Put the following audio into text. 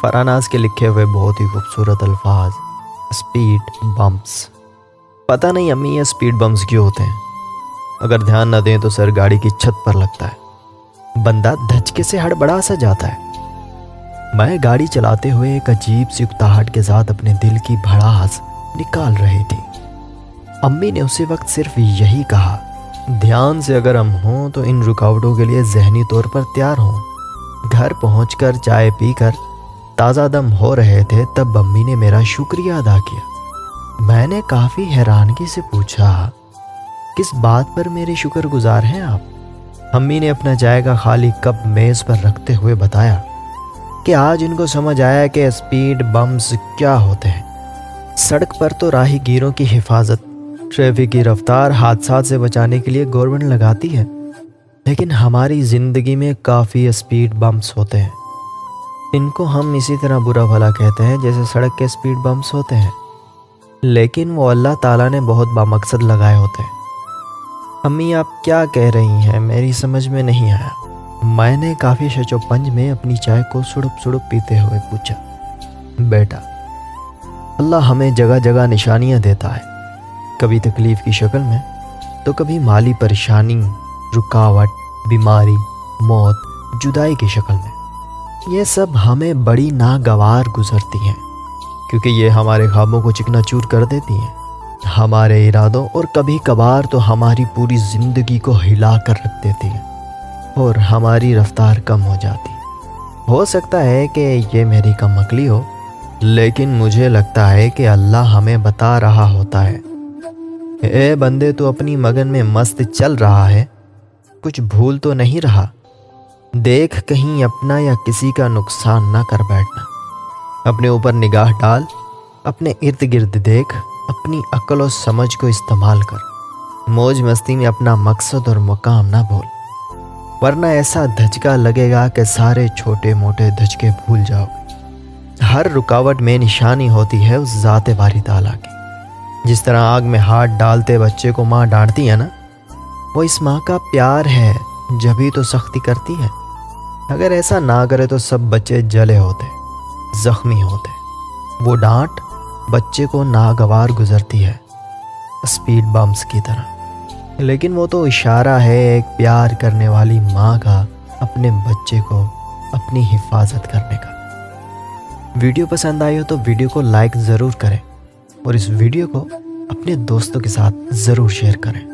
फरानाज के लिखे हुए बहुत ही खूबसूरत अल्फाज, स्पीड बम्प्स। पता नहीं अम्मी ये स्पीड बम्प्स क्यों होते हैं। अगर ध्यान न दें तो सर गाड़ी की छत पर लगता है, बंदा धचके से हड़बड़ा सा जाता है। मैं गाड़ी चलाते हुए एक अजीब सी उकताहट के साथ अपने दिल की भड़ास निकाल रही थी। अम्मी ने उसी वक्त सिर्फ यही कहा, ध्यान से अगर हम हों तो इन रुकावटों के लिए ज़हनी तौर पर तैयार हों। घर पहुंचकर चाय पीकर ताज़ा दम हो रहे थे तब अम्मी ने मेरा शुक्रिया अदा किया। मैंने काफ़ी हैरानगी से पूछा, किस बात पर मेरे शुक्रगुजार हैं आप? अम्मी ने अपना चाय का खाली कप मेज़ पर रखते हुए बताया कि आज इनको समझ आया कि स्पीड बम्प्स क्या होते हैं। सड़क पर तो राहगीरों की हिफाजत, ट्रैफिक की रफ्तार, हादसात से बचाने के लिए गवर्नमेंट लगाती है, लेकिन हमारी ज़िंदगी में काफ़ी स्पीड बम्प्स होते हैं। इनको हम इसी तरह बुरा भला कहते हैं जैसे सड़क के स्पीड बम्प्स होते हैं, लेकिन वो अल्लाह ताला ने बहुत बामकसद लगाए होते हैं। अम्मी आप क्या कह रही हैं, मेरी समझ में नहीं आया। मैंने काफ़ी शचोपंज में अपनी चाय को सुड़प सुड़प पीते हुए पूछा, बेटा अल्लाह हमें जगह जगह निशानियाँ देता है, कभी तकलीफ़ की शक्ल में तो कभी माली परेशानी, रुकावट, बीमारी, मौत, जुदाई की शक्ल में। ये सब हमें बड़ी नागवार गुजरती हैं क्योंकि ये हमारे ख्वाबों को चिकनाचूर कर देती हैं, हमारे इरादों और कभी कभार तो हमारी पूरी ज़िंदगी को हिला कर रख देती हैं और हमारी रफ्तार कम हो जाती है। हो सकता है कि ये मेरी कम अक्ली हो, लेकिन मुझे लगता है कि अल्लाह हमें बता रहा होता है, ए बंदे तो अपनी मगन में मस्त चल रहा है, कुछ भूल तो नहीं रहा, देख कहीं अपना या किसी का नुकसान ना कर बैठना। अपने ऊपर निगाह डाल, अपने इर्द गिर्द देख, अपनी अक्ल और समझ को इस्तेमाल कर, मौज मस्ती में अपना मकसद और मुकाम ना भूल, वरना ऐसा धचका लगेगा कि सारे छोटे मोटे धचके भूल जाओगे। हर रुकावट में निशानी होती है उस ज़ाते बारी ताला की। जिस तरह आग में हाथ डालते बच्चे को माँ डांटती है ना, वो इस माँ का प्यार है, जभी तो सख्ती करती है। अगर ऐसा ना करे तो सब बच्चे जले होते, जख्मी होते। वो डांट बच्चे को नागवार गुजरती है, स्पीड बम्प्स की तरह, लेकिन वो तो इशारा है एक प्यार करने वाली माँ का अपने बच्चे को अपनी हिफाजत करने का। वीडियो पसंद आई हो तो वीडियो को लाइक ज़रूर करें और इस वीडियो को अपने दोस्तों के साथ ज़रूर शेयर करें।